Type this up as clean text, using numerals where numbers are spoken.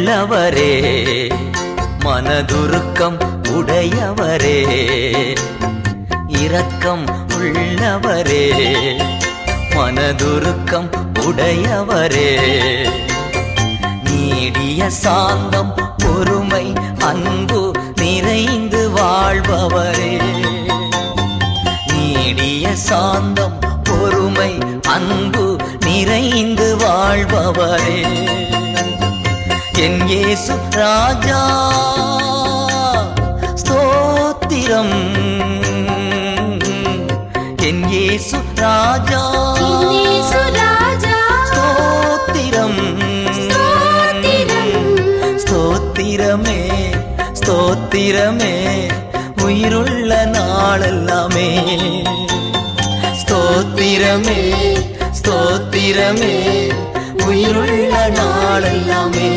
உள்ளவரே, மனதுருக்கம் உடையவரே, இரக்கம் உள்ளவரே, மனதுருக்கம் உடையவரே, நீடிய சாந்தம் பொறுமை அன்பு நிறைந்து வாழ்பவரே, நீடிய சாந்தம் பொறுமை அன்பு நிறைந்து வாழ்பவரே, என் இயேசு ராஜா ஸ்தோத்திரம், என் இயேசு ராஜா ஸ்தோத்திரம், ஸ்தோத்திரமே ஸ்தோத்திரமே உயிருள்ள நாளெல்லாமே, ஸ்தோத்திரமே ஸ்தோத்திரமே உயிருள்ள நாளெல்லாமே.